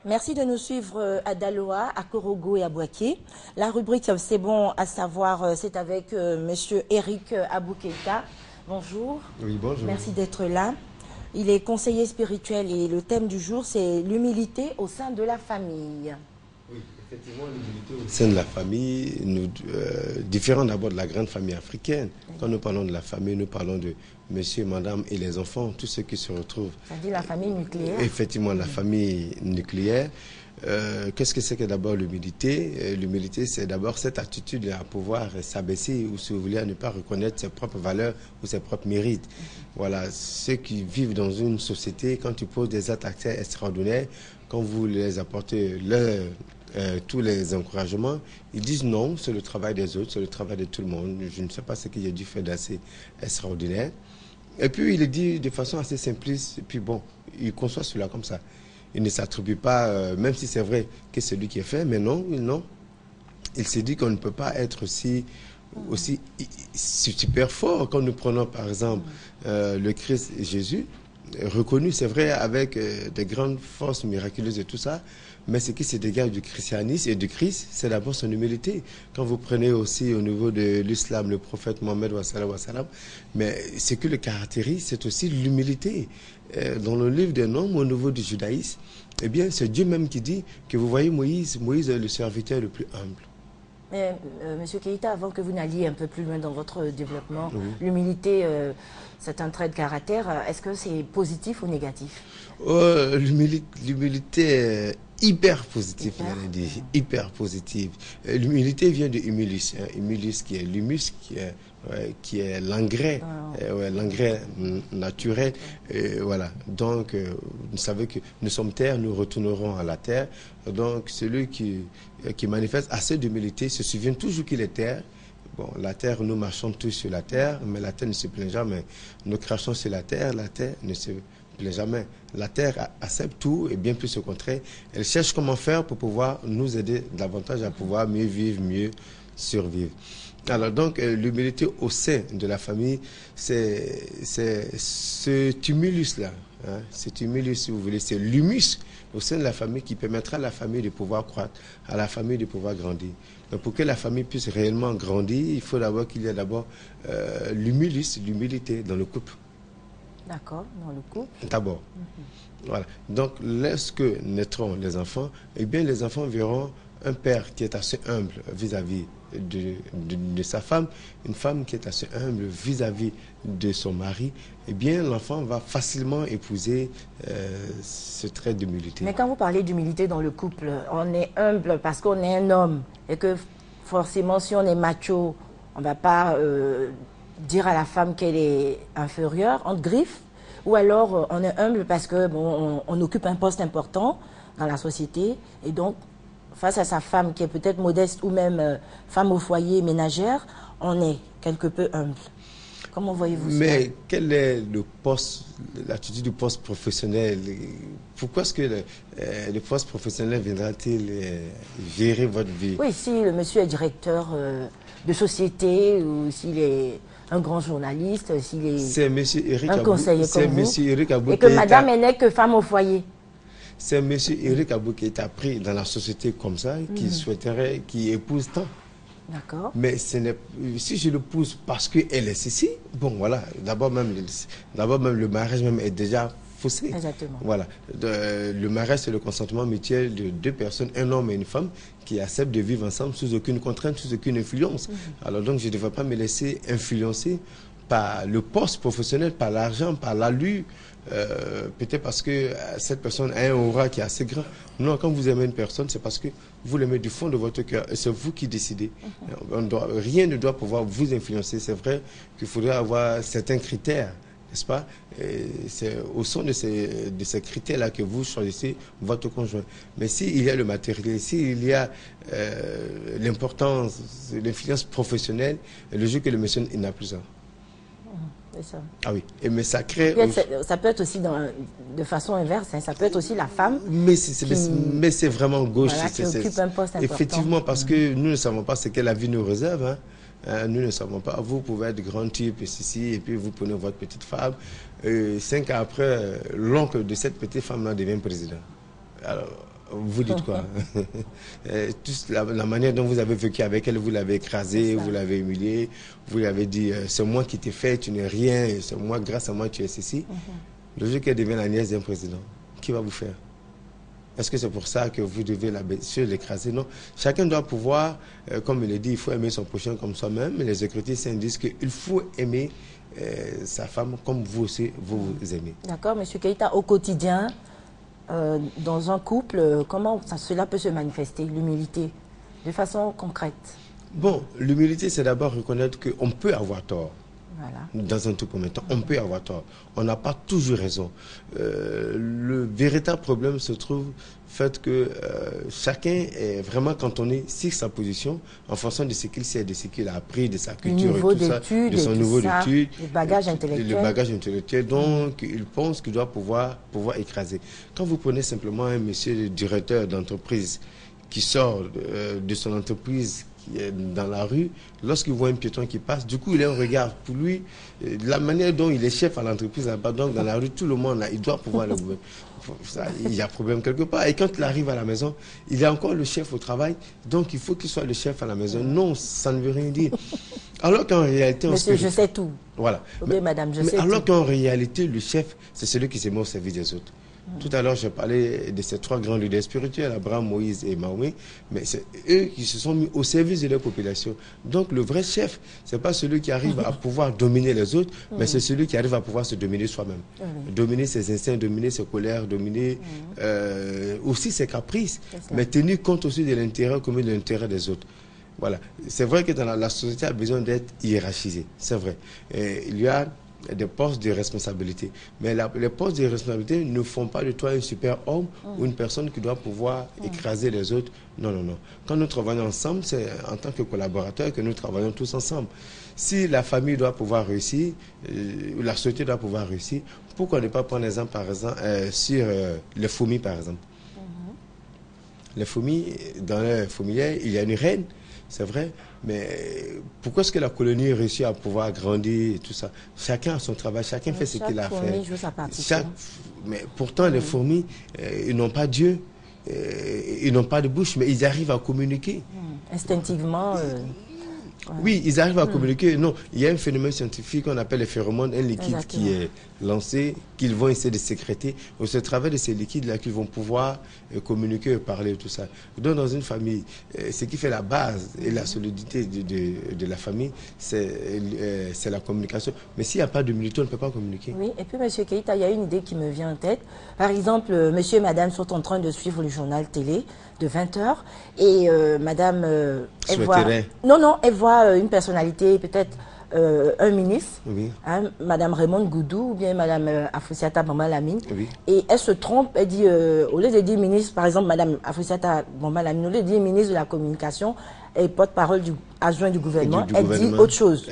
Merci de nous suivre à Daloa, à Korogo et à Boaké. La rubrique C'est bon à savoir, c'est avec Monsieur Eric Abou-Keïta. Bonjour. Oui, bonjour. Merci d'être là. Il est conseiller spirituel et le thème du jour, c'est l'humilité au sein de la famille. Oui, effectivement, l'humilité au sein de la famille, différent d'abord de la grande famille africaine. Quand nous parlons de la famille, nous parlons de monsieur, madame et les enfants, tous ceux qui se retrouvent. Ça dit la famille nucléaire. Effectivement, la famille nucléaire. Qu'est-ce que c'est que d'abord l'humilité? L'humilité, c'est d'abord cette attitude à pouvoir s'abaisser ou, si vous voulez, à ne pas reconnaître ses propres valeurs ou ses propres mérites. Voilà, ceux qui vivent dans une société, quand tu poses des actes extraordinaires, quand vous les apportez tous les encouragements, ils disent non, c'est le travail des autres, c'est le travail de tout le monde. Je ne sais pas ce qu'il y a dû faire d'assez extraordinaire. Et puis, il le dit de façon assez simpliste, et puis bon, il conçoit cela comme ça. Il ne s'attribue pas, même si c'est vrai que c'est lui qui est fait, mais non, non. Il s'est dit qu'on ne peut pas être aussi super fort quand nous prenons par exemple le Christ et Jésus, reconnu, c'est vrai, avec des grandes forces miraculeuses et tout ça, mais ce qui se dégage du christianisme et du Christ, c'est d'abord son humilité. Quand vous prenez aussi au niveau de l'islam, le prophète Mohammed, mais ce qui le caractérise, c'est aussi l'humilité. Dans le livre des Nombres, au niveau du judaïsme, eh bien, c'est Dieu même qui dit que vous voyez Moïse est le serviteur le plus humble. Mais, Monsieur Keïta, avant que vous n'alliez un peu plus loin dans votre développement, l'humilité, c'est un trait de caractère. Est-ce que c'est positif ou négatif? L'humilité est hyper positive, j'allais dire, hyper positive. L'humilité vient de humilus, hein. Humilus qui est l'humus, qui est l'engrais, l'engrais naturel. Voilà. Donc, vous savez que nous sommes terre, nous retournerons à la terre. Donc, celui qui manifeste assez d'humilité se souvient toujours qu'il est terre. Bon, la terre, nous marchons tous sur la terre, mais la terre ne se plaint jamais. Nous crachons sur la terre ne se plaît jamais. La terre accepte tout et bien plus au contraire. Elle cherche comment faire pour pouvoir nous aider davantage à pouvoir mieux vivre, mieux survivre. Alors donc, l'humilité au sein de la famille, c'est cet humilus-là. Hein, cet humilus, si vous voulez, c'est l'humus au sein de la famille qui permettra à la famille de pouvoir croître, à la famille de pouvoir grandir. Mais pour que la famille puisse réellement grandir, il faut d'abord qu'il y ait d'abord l'humilus, l'humilité dans le couple. D'accord, dans le couple. D'abord. Voilà. Donc, lorsque naîtront les enfants, eh bien, les enfants verront un père qui est assez humble vis-à-vis de sa femme, une femme qui est assez humble vis-à-vis de son mari, eh bien, l'enfant va facilement épouser ce trait d'humilité. Mais quand vous parlez d'humilité dans le couple, on est humble parce qu'on est un homme et que forcément, si on est macho, on ne va pas dire à la femme qu'elle est inférieure, entre griffes, ou alors on est humble parce que bon, on occupe un poste important dans la société et donc face à sa femme qui est peut-être modeste ou même femme au foyer, ménagère, on est quelque peu humble. Comment voyez-vous ça? Mais quel est le poste, l'attitude du poste professionnel? Pourquoi est-ce que le poste professionnel viendra-t-il gérer votre vie? Oui, si le monsieur est directeur de société ou s'il est un grand journaliste, s'il est un conseiller comme vous, et que madame n'est que femme au foyer. C'est M. Eric Abou qui est pris dans la société comme ça, qui souhaiterait, qui épouse tant. D'accord. Mais si je l'épouse parce qu'elle est ceci, bon voilà, d'abord même le mariage même est déjà faussé. Exactement. Voilà. Le mariage, c'est le consentement mutuel de deux personnes, un homme et une femme, qui acceptent de vivre ensemble sous aucune contrainte, sous aucune influence. Alors donc, je ne devrais pas me laisser influencer par le poste professionnel, par l'argent, par l'allure, peut-être parce que cette personne a un aura qui est assez grand. Non, quand vous aimez une personne, c'est parce que vous l'aimez du fond de votre cœur et c'est vous qui décidez. Rien ne doit pouvoir vous influencer. C'est vrai qu'il faudrait avoir certains critères, n'est-ce pas? C'est au son de ces critères-là que vous choisissez votre conjoint. Mais s'il y a le matériel, s'il y a l'importance, l'influence professionnelle, le jour que le monsieur n'a plus ça. Ça. Ah oui, mais ça crée... Ça peut être aussi de façon inverse, hein. Ça peut être aussi la femme mais c'est vraiment gauche. Voilà, qui occupe un poste important. Effectivement, parce que nous ne savons pas ce que la vie nous réserve. Hein. Nous ne savons pas. Vous pouvez être grand type et ceci, et puis vous prenez votre petite femme. 5 ans après, l'oncle de cette petite femme-là devient président. Alors, Vous dites quoi? La manière dont vous avez vécu avec elle, vous l'avez écrasée, vous l'avez humiliée, vous lui avez dit c'est moi qui t'ai fait, tu n'es rien, c'est moi, grâce à moi tu es ceci. Le jour qu'elle devient la nièce d'un président, qui va vous faire? Est-ce que c'est pour ça que vous devez l'écraser? Non. Chacun doit pouvoir, comme il le dit, il faut aimer son prochain comme soi-même. Les écritures disent qu'il faut aimer sa femme comme vous aussi, vous aimez. D'accord, M. Keïta, au quotidien, dans un couple, comment cela peut se manifester, l'humilité, de façon concrète? Bon, l'humilité, c'est d'abord reconnaître qu'on peut avoir tort. Voilà. Dans un tout premier temps, on peut avoir tort. On n'a pas toujours raison. Le véritable problème se trouve fait que chacun est vraiment cantonné sur sa position en fonction de ce qu'il sait, de ce qu'il a appris, de sa culture, et tout ça, de son niveau d'études, le bagage intellectuel. Le bagage intellectuel, donc il pense qu'il doit pouvoir écraser. Quand vous prenez simplement un monsieur le directeur d'entreprise qui sort de son entreprise, qui est dans la rue, lorsqu'il voit un piéton qui passe, du coup il a un regard pour lui, la manière dont il est chef à l'entreprise là-bas, donc dans la rue, tout le monde là, il doit pouvoir le gouverner. Il y a problème quelque part. Et quand il arrive à la maison, il est encore le chef au travail, donc il faut qu'il soit le chef à la maison. Non, ça ne veut rien dire. Alors qu'en réalité... Monsieur, je sais tout. Voilà. Oui, madame, je sais tout. Alors qu'en réalité, le chef, c'est celui qui se met au service des autres. Tout à l'heure, je parlais de ces trois grands leaders spirituels, Abraham, Moïse et Mahomet, mais c'est eux qui se sont mis au service de leur population. Donc le vrai chef, ce n'est pas celui qui arrive à pouvoir dominer les autres, mais c'est celui qui arrive à pouvoir se dominer soi-même. Dominer ses instincts, dominer ses colères, dominer aussi ses caprices, mais tenir compte aussi de l'intérêt commun, de l'intérêt des autres. Voilà. C'est vrai que dans la société a besoin d'être hiérarchisée, c'est vrai. Il y a des postes de responsabilité. Mais les postes de responsabilité ne font pas de toi un super homme ou une personne qui doit pouvoir écraser les autres. Non, non, non. Quand nous travaillons ensemble, c'est en tant que collaborateurs que nous travaillons tous ensemble. Si la famille doit pouvoir réussir, ou la société doit pouvoir réussir, pourquoi ne pas prendre l'exemple, par exemple, sur les fourmis, par exemple. Les fourmis, dans les fourmilières, il y a une reine, c'est vrai, mais pourquoi est-ce que la colonie réussit à pouvoir grandir et tout ça? Chacun a son travail, chacun fait ce qu'il a à faire. Joue sa partition. Mais pourtant, les fourmis, ils n'ont pas Dieu, ils n'ont pas de bouche, mais ils arrivent à communiquer. Instinctivement... Oui, ils arrivent à communiquer. Non, il y a un phénomène scientifique qu'on appelle les phéromones, un liquide qui est lancé, qu'ils vont essayer de sécréter. C'est au travers de ces liquides-là qu'ils vont pouvoir communiquer, parler, tout ça. Donc, dans une famille, ce qui fait la base et la solidité de la famille, c'est la communication. Mais s'il n'y a pas d'humilité, on ne peut pas communiquer. Oui, et puis, M. Keïta, il y a une idée qui me vient en tête. Par exemple, monsieur et madame sont en train de suivre le journal télé de 20 h et madame, elle voit... Non, elle voit une personnalité, peut-être un ministre, hein, madame Raymond Goudou ou bien madame Afoussiata Bamba Lamine, et elle se trompe, elle dit, au lieu de dire ministre, par exemple, madame Afoussiata Bamba Lamine, au lieu de dire ministre de la communication et porte-parole du adjoint du gouvernement, elle dit autre chose.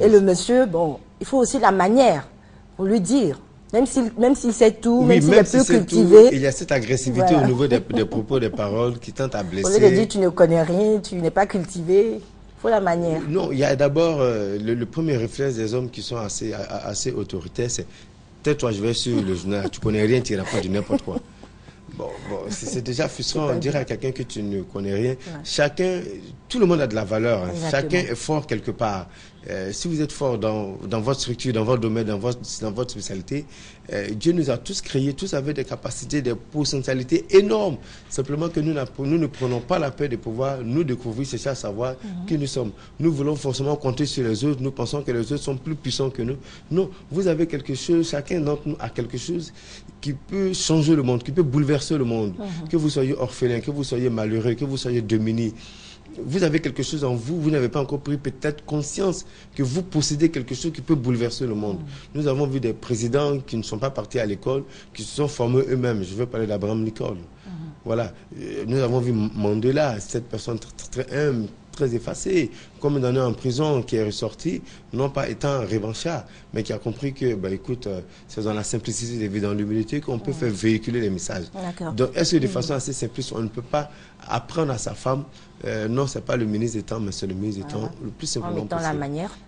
Et le monsieur, bon, il faut aussi la manière pour lui dire. Même s'il sait tout, même s'il est peu cultivé. Il y a cette agressivité au niveau des propos, des paroles qui tentent à blesser. Au lieu de dire tu ne connais rien, tu n'es pas cultivé, il faut la manière. Non, il y a d'abord le premier réflexe des hommes qui sont assez autoritaires, c'est tais-toi, je vais sur le journal, tu connais rien, tu racontes du n'importe quoi. Bon, c'est déjà frustrant, on dirait à quelqu'un que tu ne connais rien. Chacun, tout le monde a de la valeur, hein. Chacun est fort quelque part. Si vous êtes fort dans votre structure, dans votre domaine, dans votre spécialité, Dieu nous a tous créés, tous avec des capacités, des potentialités énormes. Simplement que nous ne prenons pas la peine de pouvoir nous découvrir, chercher à savoir qui nous sommes. Nous voulons forcément compter sur les autres, nous pensons que les autres sont plus puissants que nous. Non, vous avez quelque chose, chacun d'entre nous a quelque chose qui peut changer le monde, qui peut bouleverser le monde. Que vous soyez orphelin, que vous soyez malheureux, que vous soyez démuni. Vous avez quelque chose en vous, vous n'avez pas encore pris peut-être conscience que vous possédez quelque chose qui peut bouleverser le monde. Nous avons vu des présidents qui ne sont pas partis à l'école, qui se sont formés eux-mêmes. Je veux parler d'Abraham Lincoln. Voilà. Nous avons vu Mandela, cette personne très humble, très effacée, comme un en prison qui est ressorti, non pas étant revanchard, mais qui a compris que, écoute, c'est dans la simplicité de vie, dans l'humilité qu'on peut faire véhiculer les messages. Donc, est-ce que de façon assez simpliste, on ne peut pas apprendre à sa femme, non, c'est pas le ministre des temps, mais c'est le ministre des temps, le plus simplement en mettant possible. La manière.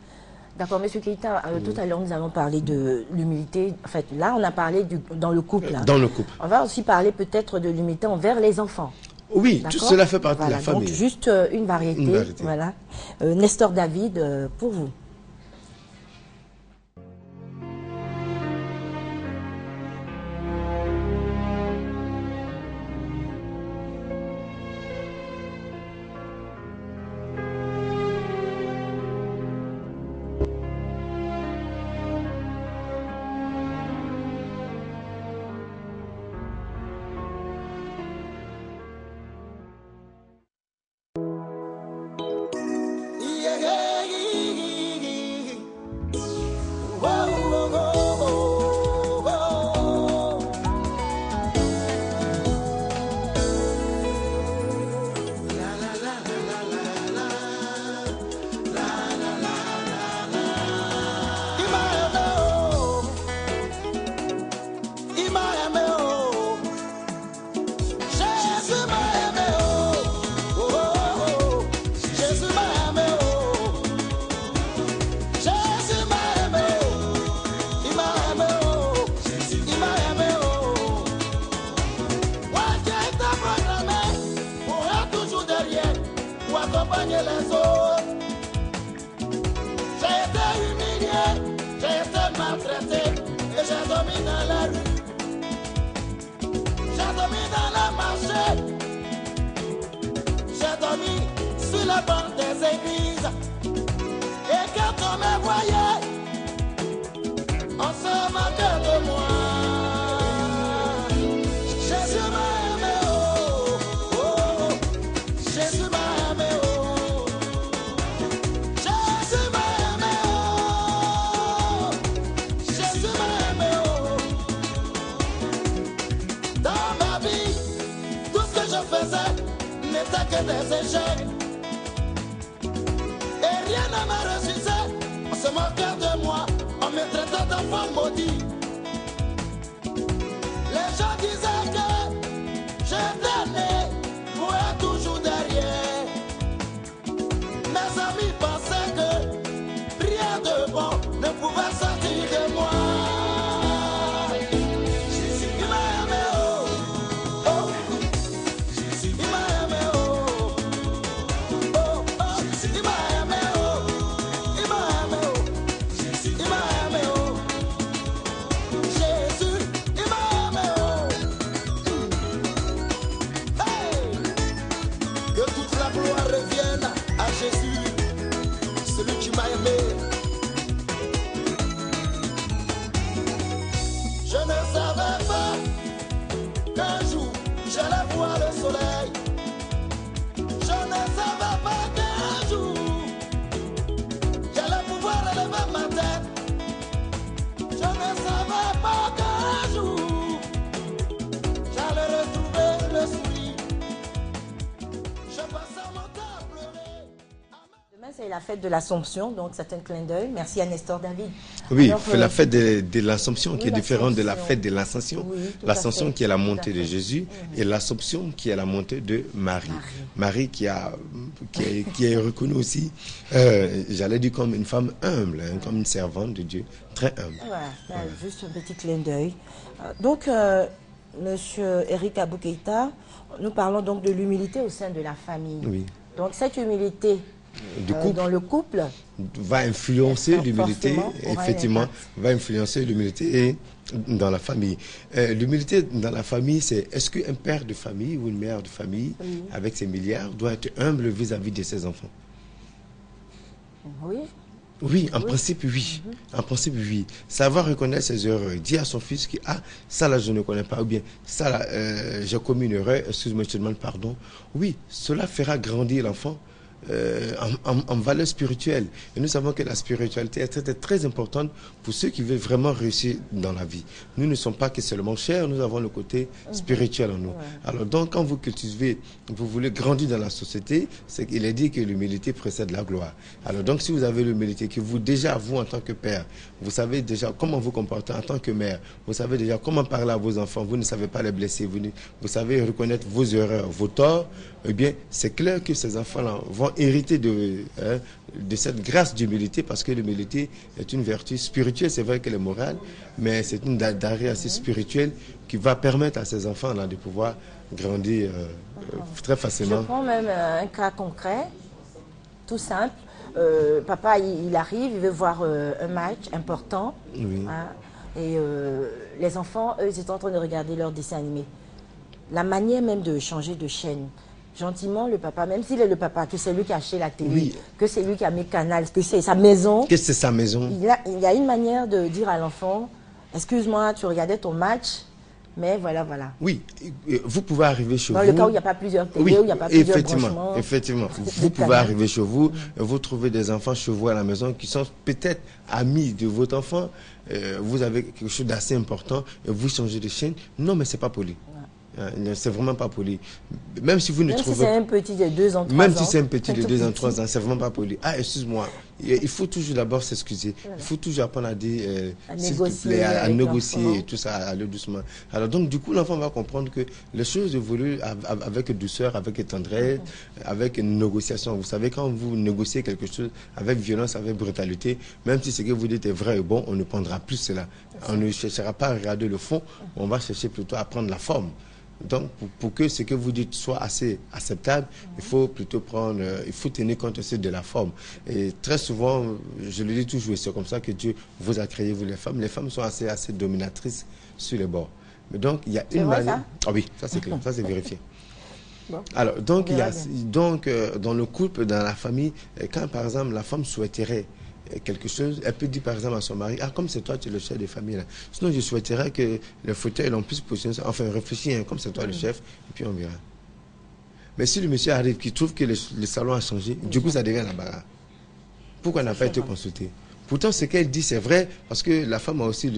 D'accord, Monsieur Keita, tout à l'heure nous avons parlé de l'humilité. En fait, là on a parlé dans le couple. Hein. Dans le couple. On va aussi parler peut-être de l'humilité envers les enfants. Oui, tout cela fait partie de la famille. Donc juste une variété. Voilà. Nestor David, pour vous. C'est la fête de l'Assomption, donc c'est un clin d'œil. Merci à Nestor David. Oui, c'est la fête de l'Assomption qui est différente de la fête de l'Ascension. Oui, L'Ascension qui est la montée de Jésus et l'Assomption qui est la montée de Marie. Marie qui est reconnue aussi, j'allais dire comme une femme humble, hein, comme une servante de Dieu, très humble. Voilà. Juste un petit clin d'œil. Donc, Monsieur Eric Abou Keita, nous parlons donc de l'humilité au sein de la famille. Oui. Donc cette humilité dans le couple va influencer l'humilité, effectivement, va influencer l'humilité et dans la famille. L'humilité dans la famille, c'est est-ce qu'un père de famille ou une mère de famille, avec ses milliards, doit être humble vis-à-vis de ses enfants? Oui. Oui, en principe, oui. En principe, oui. Savoir reconnaître ses erreurs. Dire à son fils que, ah, ça là, je ne connais pas, ou bien, ça là, j'ai commis une erreur, excuse-moi, je te demande pardon. Oui, cela fera grandir l'enfant en valeur spirituelle. Et nous savons que la spiritualité est très importante pour ceux qui veulent vraiment réussir dans la vie. Nous ne sommes pas que seulement chers, nous avons le côté spirituel en nous. Alors donc, quand vous cultivez, vous voulez grandir dans la société, c'est qu'il est dit que l'humilité précède la gloire. Alors donc, si vous avez l'humilité, que vous déjà, vous en tant que père, vous savez déjà comment vous comporter en tant que mère, vous savez déjà comment parler à vos enfants, vous ne savez pas les blesser, vous savez reconnaître vos erreurs, vos torts, eh bien, c'est clair que ces enfants-là vont vont hériter de cette grâce d'humilité, parce que l'humilité est une vertu spirituelle, c'est vrai qu'elle est morale, mais c'est une denrée assez spirituelle qui va permettre à ces enfants là de pouvoir grandir très facilement. Je prends même un cas concret, tout simple. Papa, il arrive, il veut voir un match important. Oui. Hein, et les enfants, eux, ils étaient en train de regarder leur dessin animé. La manière même de changer de chaîne, gentiment, le papa, même s'il est le papa, que c'est lui qui a acheté la télé, Oui. que c'est lui qui a mis Canal, que c'est sa maison, Qu'est-ce que c'est sa maison? il y a une manière de dire à l'enfant, excuse-moi, tu regardais ton match, mais voilà, voilà. Oui, vous pouvez arriver chez Dans vous. le cas où il n'y a pas plusieurs télés, Oui, où il n'y a pas plusieurs effectivement, branchements. effectivement. de Vous pouvez canal. arriver chez vous, vous trouvez des enfants chez vous à la maison qui sont peut-être amis de votre enfant. Vous avez quelque chose d'assez important et vous changez de chaîne. Non, mais c'est pas poli. C'est vraiment pas poli. Même si vous ne Même si trouvez c'est un petit de 2 ans, 3 ans. Même si c'est un petit de tout 2 ans, petit. 3 ans, c'est vraiment pas poli. Ah, excuse-moi. Il faut toujours d'abord s'excuser. Il faut toujours apprendre à dire, À s'il te négocier plaît, à avec négocier l'enfant. et tout ça, à aller doucement. Alors donc, du coup, l'enfant va comprendre que les choses évoluent avec douceur, avec tendresse, avec une négociation. Vous savez, quand vous négociez quelque chose avec violence, avec brutalité, même si ce que vous dites est vrai et bon, on ne prendra plus cela. On ne cherchera pas à regarder le fond, on va chercher plutôt à prendre la forme. Donc, pour que ce que vous dites soit assez acceptable, il faut plutôt il faut tenir compte aussi de la forme. Et très souvent, je le dis toujours, c'est comme ça que Dieu vous a créé, vous les femmes. Les femmes sont assez dominatrices sur les bords. Mais donc, il y a une vrai, manière... ça? Ah oui, ça c'est clair, ça c'est vérifié. Bon. Alors, donc, On verra dans le couple, dans la famille, quand par exemple la femme souhaiterait quelque chose, elle peut dire par exemple à son mari, ah, comme c'est toi, tu es le chef de famille là. Sinon, je souhaiterais que le fauteuil, on puisse positionner ça. Enfin, réfléchis, hein, comme c'est toi le chef, et puis on verra. Mais si le monsieur arrive, qui trouve que le salon a changé, du coup, ça devient la bagarre. Pourquoi elle n'a pas été consultée? Pourtant, ce qu'elle dit, c'est vrai, parce que la femme a aussi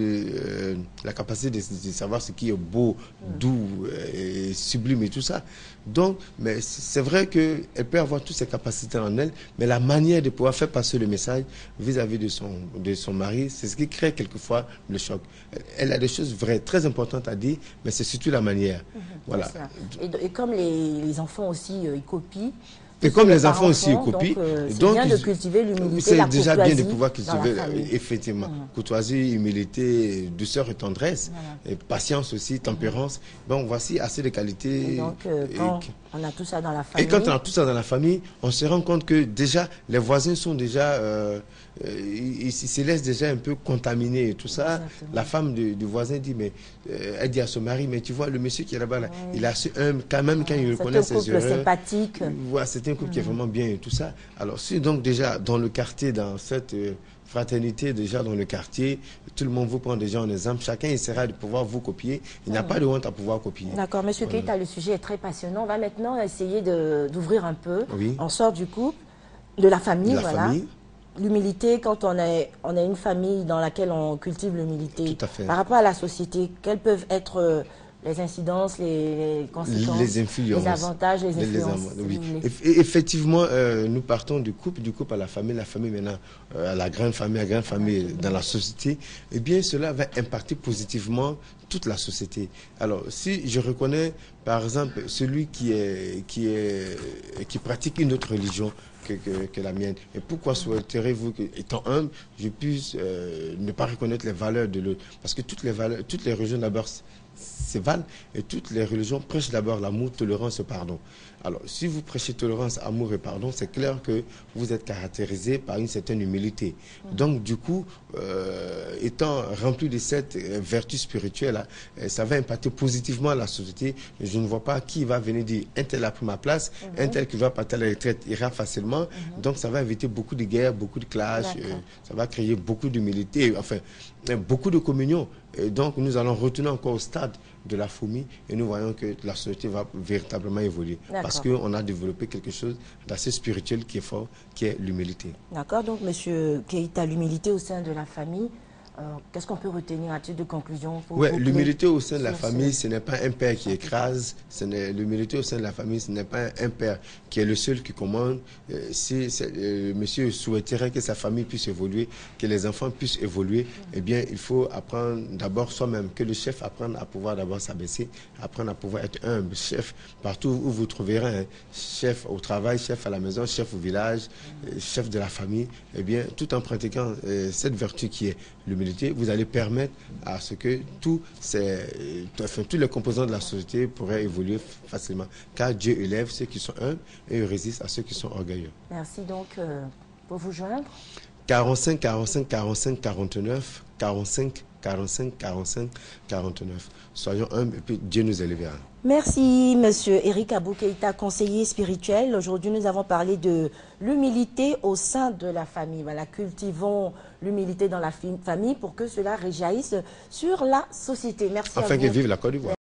la capacité de savoir ce qui est beau, doux, et sublime et tout ça. Donc, mais c'est vrai qu'elle peut avoir toutes ces capacités en elle, mais la manière de pouvoir faire passer le message vis-à-vis de son mari, c'est ce qui crée quelquefois le choc. Elle a des choses vraies, très importantes à dire, mais c'est surtout la manière. Voilà. Et comme les enfants aussi, ils copient. Et comme les enfants aussi copient, donc c'est bien de cultiver l'humilité, la c'est déjà bien de pouvoir courtoisie cultiver, effectivement, courtoisie, humilité, douceur et tendresse, et patience aussi, tempérance. Bon, voici assez de qualités. Et donc, quand on a tout ça dans la famille. Et quand on a tout ça dans la famille, on se rend compte que déjà, les voisins sont déjà, ils se laissent déjà un peu contaminés et tout ça. Exactement. La femme du voisin dit, mais elle dit à son mari, mais tu vois, le monsieur qui est là-bas, là, il a su quand même quand il reconnaît ses erreurs. C'est un couple sympathique. Voilà, c'est un couple qui est vraiment bien et tout ça. Alors, si donc déjà dans le quartier, dans cette fraternité, déjà dans le quartier, tout le monde vous prend déjà en exemple, chacun essaiera de pouvoir vous copier. Il n'y a pas de honte à pouvoir copier. D'accord, Monsieur Keita, le sujet est très passionnant. On va maintenant essayer d'ouvrir un peu. Oui. On sort du couple, de la famille, De la voilà. famille. L'humilité, quand on est une famille dans laquelle on cultive l'humilité. Tout à fait. Par rapport à la société, quelles peuvent être les incidences, les conséquences, les influences, les avantages, les influences. Oui. Effectivement, nous partons du couple à la famille maintenant à la grande famille dans la société. Eh bien, cela va impacter positivement toute la société. Alors, si je reconnais, par exemple, celui qui pratique une autre religion que la mienne. Et pourquoi souhaiterez-vous que, étant humble, je puisse ne pas reconnaître les valeurs de l'autre? Parce que toutes les religions d'abord se valent et toutes les religions prêchent d'abord l'amour, tolérance et pardon. Alors, si vous prêchez tolérance, amour et pardon, c'est clair que vous êtes caractérisé par une certaine humilité. Donc, du coup, étant rempli de cette vertu spirituelle, ça va impacter positivement la société. Je ne vois pas qui va venir dire un tel a pris ma place, un tel qui va partir à la retraite ira facilement. Donc, ça va éviter beaucoup de guerres, beaucoup de clashs, ça va créer beaucoup d'humilité, enfin, beaucoup de communion. Et donc, nous allons retourner encore au stade de la fourmi et nous voyons que la société va véritablement évoluer. Parce qu'on a développé quelque chose d'assez spirituel qui est fort, qui est l'humilité. D'accord, donc Monsieur Keita, l'humilité au sein de la famille, Qu'est-ce qu'on peut retenir à titre de conclusion? Oui, l'humilité au sein de la famille, ce n'est pas un père qui écrase. L'humilité au sein de la famille, ce n'est pas un père qui est le seul qui commande. Si monsieur souhaiterait que sa famille puisse évoluer, que les enfants puissent évoluer, eh bien, il faut apprendre d'abord soi-même, que le chef apprenne à pouvoir d'abord s'abaisser, apprendre à pouvoir être humble. Chef, partout où vous trouverez un chef au travail, chef à la maison, chef au village, chef de la famille, eh bien, tout en pratiquant cette vertu qui est l'humilité, vous allez permettre à ce que tous les composants de la société pourraient évoluer facilement. Car Dieu élève ceux qui sont humbles et il résiste à ceux qui sont orgueilleux. Merci donc pour vous joindre. 45 45 45 49 45 45 45 49. Soyons humbles et puis Dieu nous élèvera. Merci, monsieur Eric Abou Keïta, conseiller spirituel. Aujourd'hui, nous avons parlé de l'humilité au sein de la famille. Voilà, cultivons l'humilité dans la famille pour que cela réjaillisse sur la société. Merci à vous. Afin que vive la Côte d'Ivoire.